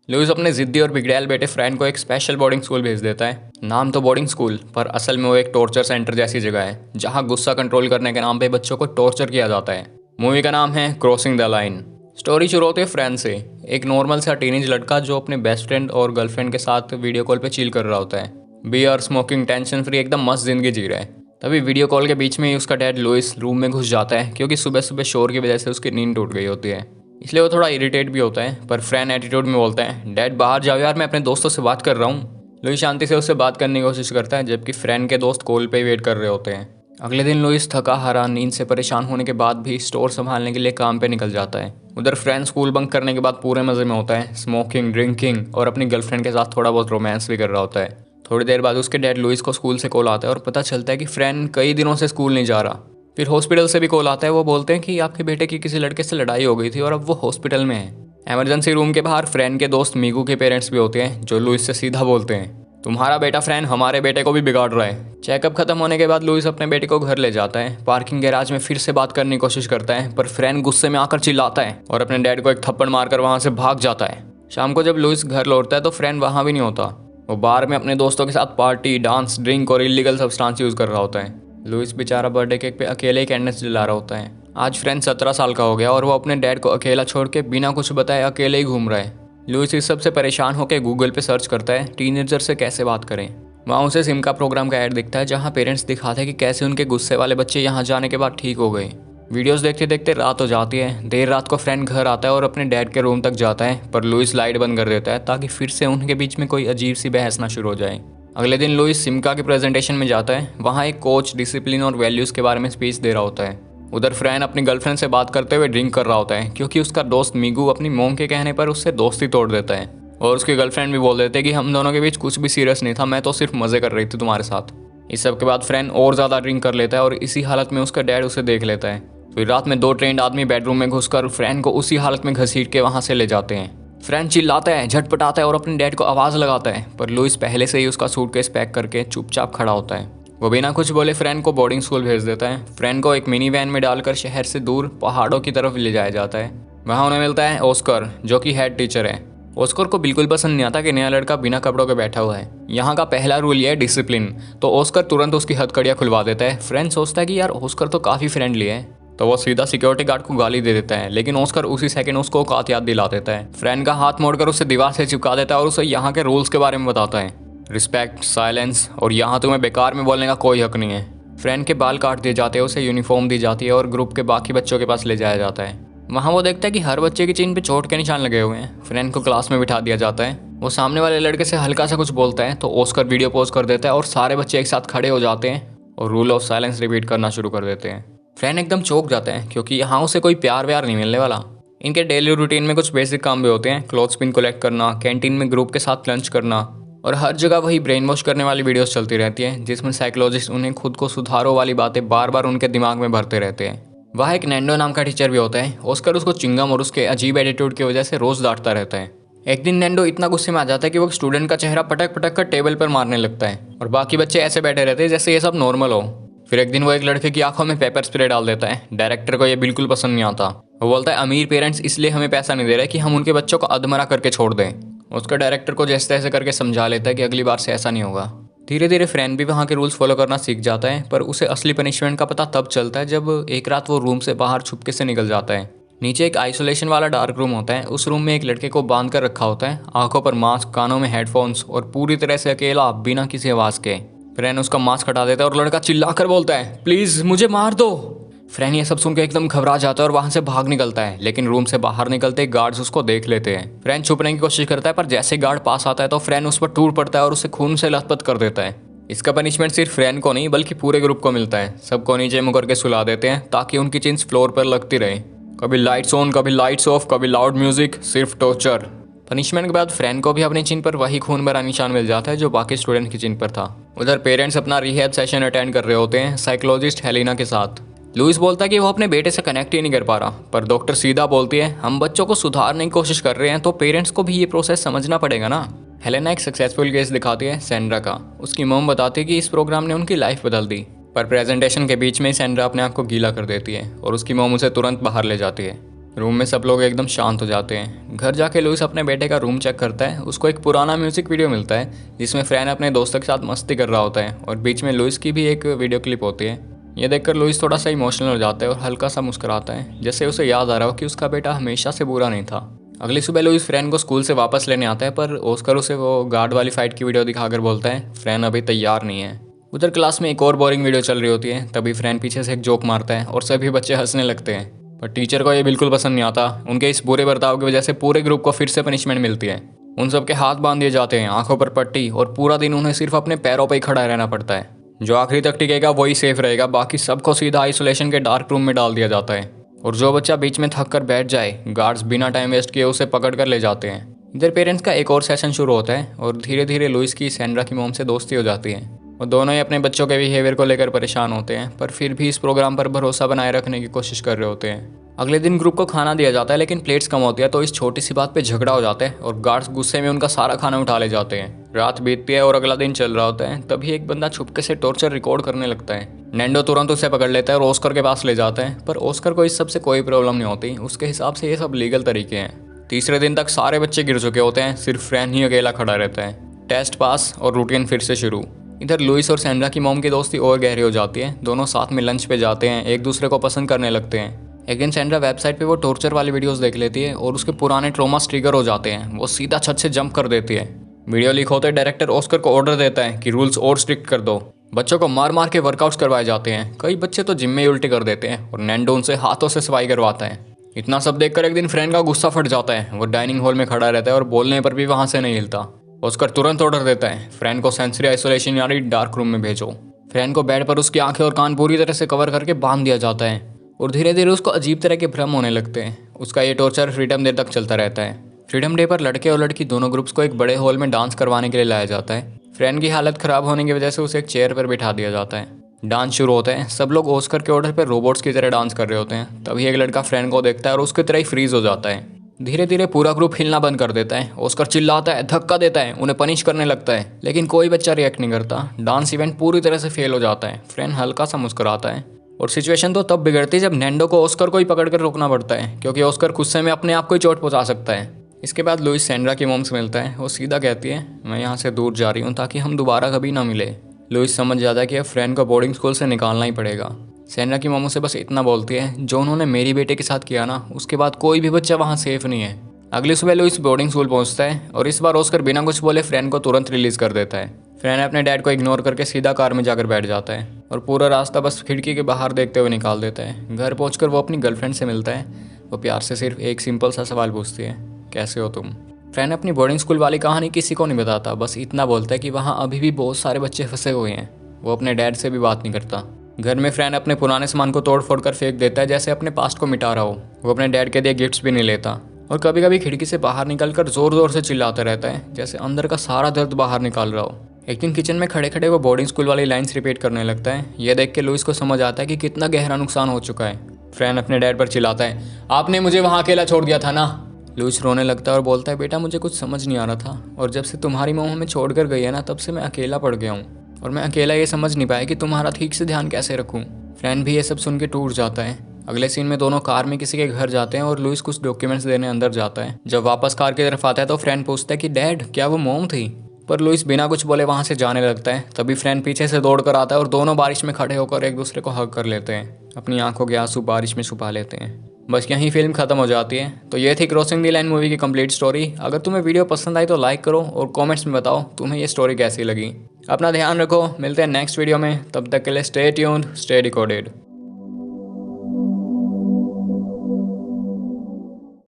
Louis अपने जिद्दी और बिगड़ैल बेटे फ्रैन को एक स्पेशल बोर्डिंग स्कूल भेज देता है। नाम तो बोर्डिंग स्कूल, पर असल में वो एक टॉर्चर सेंटर जैसी जगह है जहाँ गुस्सा कंट्रोल करने के नाम पे बच्चों को टॉर्चर किया जाता है। मूवी का नाम है क्रॉसिंग द लाइन। स्टोरी शुरू होती है फ्रैन से, एक नॉर्मल सा टीनेज लड़का जो अपने बेस्ट फ्रेंड और गर्लफ्रेंड के साथ वीडियो कॉल पे चिल कर रहा होता है। बियर, स्मोकिंग, टेंशन फ्री एकदम मस्त जिंदगी जी रहा है। तभी वीडियो कॉल के बीच में ही उसका डैड लुइस रूम में घुस जाता है, क्योंकि सुबह सुबह शोर की वजह से उसकी नींद टूट गई होती है। इसलिए वो थोड़ा इरिटेट भी होता है, पर फ्रैन एटीट्यूड में बोलता है, डैड बाहर जाओ यार, मैं अपने दोस्तों से बात कर रहा हूँ। लुइस शांति से उससे बात करने की कोशिश करता है, जबकि फ्रैन के दोस्त कॉल पे वेट कर रहे होते हैं। अगले दिन लुइस थका हारा, नींद से परेशान होने के बाद भी स्टोर संभालने के लिए काम पे निकल जाता है। उधर फ्रैन स्कूल बंक करने के बाद पूरे मजे में होता है, स्मोकिंग, ड्रिंकिंग और अपनी गर्लफ्रेंड के साथ थोड़ा बहुत रोमांस भी कर रहा होता है। थोड़ी देर बाद उसके डैड लुइस को स्कूल से कॉल आता है और पता चलता है कि फ्रैन कई दिनों से स्कूल नहीं जा रहा। फिर हॉस्पिटल से भी कॉल आता है, वो बोलते हैं कि आपके बेटे की किसी लड़के से लड़ाई हो गई थी और अब वो हॉस्पिटल में है। इमरजेंसी रूम के बाहर फ्रैन के दोस्त मीगू के पेरेंट्स भी होते हैं, जो लुइस से सीधा बोलते हैं, तुम्हारा बेटा फ्रैन हमारे बेटे को भी बिगाड़ रहा है। चेकअप खत्म होने के बाद लुइस अपने बेटे को घर ले जाता है। पार्किंग गैराज में फिर से बात करने की कोशिश करता है, पर फ्रैन गुस्से में आकर चिल्लाता है और अपने डैड को एक थप्पड़ मारकर वहां से भाग जाता है। शाम को जब लुइस घर लौटता है तो फ्रैन वहां भी नहीं होता। वो बार में अपने दोस्तों के साथ पार्टी, डांस, ड्रिंक और इलीगल सब्सटेंस यूज कर रहा होता है। लुइस बेचारा बर्थडे केक पे अकेले ही कैंडल्स जला रहा होता है। आज फ्रैन 17 साल का हो गया और वो अपने डैड को अकेला छोड़ के बिना कुछ बताए अकेले ही घूम रहा है। लुइस इस सब से परेशान होकर गूगल पे सर्च करता है टीनेजर से कैसे बात करें। वहाँ उसे सिमका प्रोग्राम का ऐड दिखता है, जहाँ पेरेंट्स दिखाते हैं कि कैसे उनके गुस्से वाले बच्चे यहाँ जाने के बाद ठीक हो गए। वीडियोस देखते देखते रात हो जाती है। देर रात को फ्रैंक घर आता है और अपने डैड के रूम तक जाता है, पर लुइस लाइट बंद कर देता है ताकि फिर से उनके बीच में कोई अजीब सी बहस ना शुरू हो जाए। अगले दिन लुइस सिमका के प्रेजेंटेशन में जाता है। वहाँ एक कोच डिसिप्लिन और वैल्यूज़ के बारे में स्पीच दे रहा होता है। उधर फ्रैन अपनी गर्लफ्रेंड से बात करते हुए ड्रिंक कर रहा होता है, क्योंकि उसका दोस्त मीगू अपनी मोम के कहने पर उससे दोस्ती तोड़ देता है। और उसकी गर्लफ्रेंड भी बोल देते कि हम दोनों के बीच कुछ भी सीरियस नहीं था, मैं तो सिर्फ मजे कर रही थी तुम्हारे साथ। इस सब के बाद फ्रैन और ज़्यादा ड्रिंक कर लेता है और इसी हालत में उसका डैड उसे देख लेता है। फिर रात में 2 ट्रेंड आदमी बेडरूम में घुसकर फ्रैन को उसी हालत में घसीट के वहाँ से ले जाते हैं। फ्रैन चिल्लाता है, झटपटाता है और अपने डैड को आवाज़ लगाता है, पर लुइस पहले से ही उसका सूटकेस पैक करके चुपचाप खड़ा होता है। वो बिना कुछ बोले फ्रैन को बोर्डिंग स्कूल भेज देता है। फ्रैन को एक मिनी वैन में डालकर शहर से दूर पहाड़ों की तरफ ले जाया जाता है। वहाँ उन्हें मिलता है ऑस्कर, जो कि हेड टीचर है। ऑस्कर को बिल्कुल पसंद नहीं आता कि नया लड़का बिना कपड़ों के बैठा हुआ है। यहाँ का पहला रूल ये है डिसिप्लिन, तो ऑस्कर तुरंत उसकी हथकड़ियाँ खुलवा देता है। फ्रैन सोचता है कि यार ऑस्कर तो काफ़ी फ्रेंडली है, तो वो सीधा सिक्योरिटी गार्ड को गाली दे देता है, लेकिन ऑस्कर उसी सेकंड उसको औकात याद दिला देता है। फ्रैन का हाथ मोड़कर उसे दीवार से चिपका देता है और उसे यहाँ के रूल्स के बारे में बताता है, रिस्पेक्ट, साइलेंस और यहाँ तुम्हें बेकार में बोलने का कोई हक नहीं है। फ्रैन के बाल काट दिए जाते हैं, उसे यूनिफॉर्म दी जाती है और ग्रुप के बाकी बच्चों के पास ले जाया जाता है। वहाँ वो देखता है कि हर बच्चे की चिन्ह पे चोट के निशान लगे हुए हैं। फ्रैन को क्लास में बिठा दिया जाता है। वो सामने वाले लड़के से हल्का सा कुछ बोलता है तो ऑस्कर वीडियो पॉज कर देता है और सारे बच्चे एक साथ खड़े हो जाते हैं और रूल ऑफ साइलेंस रिपीट करना शुरू कर देते हैं। फ्रैन एकदम चौंक जाता है, क्योंकि यहाँ उसे कोई प्यार व्यार नहीं मिलने वाला। इनके डेली रूटीन में कुछ बेसिक काम भी होते हैं, क्लॉथ्स पिन कलेक्ट करना, कैंटीन में ग्रुप के साथ लंच करना, और हर जगह वही ब्रेन वॉश करने वाली वीडियोस चलती रहती हैं, जिसमें साइकोलॉजिस्ट उन्हें खुद को सुधारो वाली बातें बार बार उनके दिमाग में भरते रहते हैं। वहाँ एक नैंडो नाम का टीचर भी होता है। ऑस्कर उसको चिंगम और उसके अजीब एटीट्यूड की वजह से रोज डांटता रहता है। एक दिन नैंडो इतना गुस्से में आ जाता है कि वो स्टूडेंट का चेहरा पटक पटक कर टेबल पर मारने लगता है, और बाकी बच्चे ऐसे बैठे रहते हैं जैसे ये सब नॉर्मल हो। फिर एक दिन वो एक लड़के की आंखों में पेपर स्प्रे डाल देता है। डायरेक्टर को ये बिल्कुल पसंद नहीं आता। वो बोलता है अमीर पेरेंट्स इसलिए हमें पैसा नहीं दे रहे कि हम उनके बच्चों को अधमरा करके छोड़ दें। उसका डायरेक्टर को जैसे तैसे करके समझा लेता है कि अगली बार से ऐसा नहीं होगा। धीरे धीरे फ्रैन भी वहाँ के रूल्स फॉलो करना सीख जाता है, पर उसे असली पनिशमेंट का पता तब चलता है जब एक रात वो रूम से बाहर छुपके से निकल जाता है। नीचे एक आइसोलेशन वाला डार्क रूम होता है। उस रूम में एक लड़के को बांध कर रखा होता है, आंखों पर मास्क, कानों में हेडफोन्स और पूरी तरह से अकेला, बिना किसी आवाज़ के। फ्रैन उसका मास्क हटा देता है और लड़का चिल्लाकर बोलता है, प्लीज़ मुझे मार दो। फ्रैन ये सब सुन के एकदम घबरा जाता है और वहां से भाग निकलता है, लेकिन रूम से बाहर निकलते गार्ड्स उसको देख लेते हैं। फ्रैन छुपने की कोशिश करता है, पर जैसे गार्ड पास आता है तो फ्रैन उस पर टूट पड़ता है और उसे खून से लथपथ कर देता है। इसका पनिशमेंट सिर्फ फ्रैन को नहीं बल्कि पूरे ग्रुप को मिलता है। सबको नीचे मुकर के सुला देते हैं ताकि उनकी चिन्स फ्लोर पर लगती रहे। कभी लाइट्स ऑन, कभी लाइट्स ऑफ, कभी लाउड म्यूजिक, सिर्फ टॉर्चर। पनिशमेंट के बाद फ्रैन को भी अपनी चिन्ह पर वही खून भरा निशान मिल जाता है जो बाकी स्टूडेंट की चिन्ह पर था। उधर पेरेंट्स अपना रिहैब सेशन अटेंड कर रहे होते हैं साइकोलॉजिस्ट हेलिना के साथ। लुइस बोलता है कि वो अपने बेटे से कनेक्ट ही नहीं कर पा रहा, पर डॉक्टर सीधा बोलती है हम बच्चों को सुधारने की कोशिश कर रहे हैं तो पेरेंट्स को भी ये प्रोसेस समझना पड़ेगा ना। हेलेना एक सक्सेसफुल केस दिखाती है सैंड्रा का। उसकी मॉम बताती है कि इस प्रोग्राम ने उनकी लाइफ बदल दी, पर प्रेजेंटेशन के बीच में ही सैंड्रा अपने आप को गीला कर देती है और उसकी मॉम उसे तुरंत बाहर ले जाती है। रूम में सब लोग एकदम शांत हो जाते हैं। घर जाके लुइस अपने बेटे का रूम चेक करता है। उसको एक पुराना म्यूजिक वीडियो मिलता है जिसमें फ्रैन अपने दोस्तों के साथ मस्ती कर रहा होता है और बीच में लुइस की भी एक वीडियो क्लिप होती है। ये देखकर लुइस थोड़ा सा इमोशनल हो जाता है और हल्का सा मुस्कुराता है, जैसे उसे याद आ रहा हो कि उसका बेटा हमेशा से बुरा नहीं था। अगली सुबह लुइस फ्रैन को स्कूल से वापस लेने आता है, पर ऑस्कर उसे वो गार्ड वाली फाइट की वीडियो दिखाकर बोलता है फ्रैन अभी तैयार नहीं है। उधर क्लास में एक और बोरिंग वीडियो चल रही होती है। तभी फ्रैन पीछे से एक जोक मारता है और सभी बच्चे हंसने लगते हैं, पर टीचर को ये बिल्कुल पसंद नहीं आता। उनके इस बुरे बर्ताव की वजह से पूरे ग्रुप को फिर से पनिशमेंट मिलती है। उन सबके हाथ बांध दिए जाते हैं, आंखों पर पट्टी, और पूरा दिन उन्हें सिर्फ अपने पैरों पर ही खड़ा रहना पड़ता है। जो आखिरी तक टिकेगा वही सेफ रहेगा, बाकी सबको सीधा आइसोलेशन के डार्क रूम में डाल दिया जाता है। और जो बच्चा बीच में थक कर बैठ जाए, गार्ड्स बिना टाइम वेस्ट किए उसे पकड़ कर ले जाते हैं। इधर पेरेंट्स का एक और सेशन शुरू होता है और धीरे धीरे लुइस की सैंड्रा की मॉम से दोस्ती हो जाती है। और दोनों ही अपने बच्चों के बिहेवियर को लेकर परेशान होते हैं, पर फिर भी इस प्रोग्राम पर भरोसा बनाए रखने की कोशिश कर रहे होते हैं। अगले दिन ग्रुप को खाना दिया जाता है, लेकिन प्लेट्स कम होती है, तो इस छोटी सी बात पे झगड़ा हो जाता है और गार्ड्स गुस्से में उनका सारा खाना उठा ले जाते हैं। रात बीतती है और अगला दिन चल रहा होता है। तभी एक बंदा छुपके से टॉर्चर रिकॉर्ड करने लगता है। नैंडो तुरंत उसे पकड़ लेता है और ऑस्कर के पास ले जाता है, पर ऑस्कर को इस सब से कोई प्रॉब्लम नहीं होती। उसके हिसाब से ये सब लीगल तरीके हैं। तीसरे दिन तक सारे बच्चे गिर चुके होते हैं, सिर्फ फ्रैन ही अकेला खड़ा रहता है। टेस्ट पास और रूटीन फिर से शुरू। इधर लुइस और सैंड्रा की मॉम की दोस्ती और गहरी हो जाती है। दोनों साथ में लंच पे जाते हैं, एक दूसरे को पसंद करने लगते हैं। एक दिन सैंड्रा वेबसाइट पे वो टॉर्चर वाली वीडियोस देख लेती है और उसके पुराने ट्रॉमास ट्रिगर हो जाते हैं। वो सीधा छत से जंप कर देती है। वीडियो लीक होते डायरेक्टर ऑस्कर को ऑर्डर देता है कि रूल्स और स्ट्रिक्ट कर दो। बच्चों को मार मार के वर्कआउट्स करवाए जाते हैं। कई बच्चे तो जिम में ही उल्टी कर देते हैं और नैंडो उनसे हाथों से सफाई करवाता है। इतना सब देखकर एक दिन फ्रैन का गुस्सा फट जाता है। वो डाइनिंग हॉल में खड़ा रहता है और बोलने पर भी वहां से नहीं हिलता। ऑस्कर तुरंत ऑर्डर देता है फ्रैन को सेंसरी आइसोलेशन यानी डार्क रूम में भेजो। फ्रैन को बेड पर उसकी आंखें और कान पूरी तरह से कवर करके बांध दिया जाता है और धीरे धीरे उसको अजीब तरह के भ्रम होने लगते हैं। उसका ये टॉर्चर फ्रीडम डे तक चलता रहता है। फ्रीडम डे पर लड़के और लड़की दोनों ग्रुप्स को एक बड़े हॉल में डांस करवाने के लिए लाया जाता है। फ्रैन की हालत खराब होने की वजह से उसे एक चेयर पर बिठा दिया जाता है। डांस शुरू होता है। सब लोग ऑस्कर के ऑर्डर पर रोबोट्स की तरह डांस कर रहे होते हैं। तभी एक लड़का फ्रैन को देखता है और उसकी तरह ही फ्रीज हो जाता है। धीरे धीरे पूरा ग्रुप हिलना बंद कर देता है। ऑस्कर चिल्लाता है, धक्का देता है, उन्हें पनिश करने लगता है, लेकिन कोई बच्चा रिएक्ट नहीं करता। डांस इवेंट पूरी तरह से फेल हो जाता है। फ्रैन हल्का सा मुस्कुराता है। और सिचुएशन तो तब बिगड़ती है जब नैंडो को ऑस्कर को ही पकड़कर रोकना पड़ता है, क्योंकि ऑस्कर गुस्से में अपने आप को ही चोट पहुंचा सकता है। इसके बाद लुइस सैंड्रा की मॉम से मिलता है। वो सीधा कहती है, मैं यहाँ से दूर जा रही हूँ ताकि हम दोबारा कभी ना मिले। लुइस समझ जाता है कि अब फ्रैन को बोर्डिंग स्कूल से निकालना ही पड़ेगा। सैंड्रा की मॉम उसे बस इतना बोलती है, जो उन्होंने मेरी बेटे के साथ किया ना, उसके बाद कोई भी बच्चा वहाँ सेफ नहीं है। अगली सुबह लुइस बोर्डिंग स्कूल पहुंचता है और इस बार ऑस्कर बिना कुछ बोले फ्रैन को तुरंत रिलीज कर देता है। फ्रैन अपने डैड को इग्नोर करके सीधा कार में जाकर बैठ जाता है और पूरा रास्ता बस खिड़की के बाहर देखते हुए निकाल देता है। घर पहुंचकर वो अपनी गर्लफ्रेंड से मिलता है। वो प्यार से सिर्फ एक सिंपल सा सवाल पूछती है, कैसे हो तुम। फ्रैन अपनी बोर्डिंग स्कूल वाली कहानी किसी को नहीं बताता, बस इतना बोलता है कि वहाँ अभी भी बहुत सारे बच्चे फंसे हुए हैं। वो अपने डैड से भी बात नहीं करता। घर में फ्रैन अपने पुराने सामान को तोड़ फोड़ कर फेंक देता है, जैसे अपने पास्ट को मिटा रहा हो। वो अपने डैड के दिए गिफ्ट्स भी नहीं लेता और कभी कभी खिड़की से बाहर निकलकर जोर जोर से चिल्लाता रहता है, जैसे अंदर का सारा दर्द बाहर निकाल रहा हो। एक दिन किचन में खड़े खड़े वो बोर्डिंग स्कूल वाली लाइंस रिपीट करने लगता है। यह देख के लुइस को समझ आता है कि कितना गहरा नुकसान हो चुका है। फ्रैन अपने डैड पर चिल्लाता है, आपने मुझे वहाँ अकेला छोड़ दिया था ना। लुइस रोने लगता है और बोलता है, बेटा मुझे कुछ समझ नहीं आ रहा था, और जब से तुम्हारी मॉम हमें छोड़ कर गई है ना, तब से मैं अकेला पड़ गया हूँ, और मैं अकेला ये समझ नहीं पाया कि तुम्हारा ठीक से ध्यान कैसे रखूँ। फ्रैन भी ये सब सुन के टूट जाता है। अगले सीन में दोनों कार में किसी के घर जाते हैं और लुइस कुछ डॉक्यूमेंट्स देने अंदर जाता है। जब वापस कार की तरफ आता है तो फ्रैन पूछता है कि डैड क्या वो मॉम थी, पर लुइस बिना कुछ बोले वहां से जाने लगता है। तभी फ्रैन पीछे से दौड़ कर आता है और दोनों बारिश में खड़े होकर एक दूसरे को हग कर लेते हैं। अपनी आंखों के आंसू बारिश में छुपा लेते हैं। बस यहीं फिल्म खत्म हो जाती है। तो ये थी क्रॉसिंग द लाइन मूवी की कंप्लीट स्टोरी। अगर तुम्हें वीडियो पसंद आई तो लाइक करो और कमेंट्स में बताओ तुम्हें ये स्टोरी कैसी लगी। अपना ध्यान रखो, मिलते हैं नेक्स्ट वीडियो में। तब तक के लिए स्टे ट्यून्ड, स्टे डिकोडेड।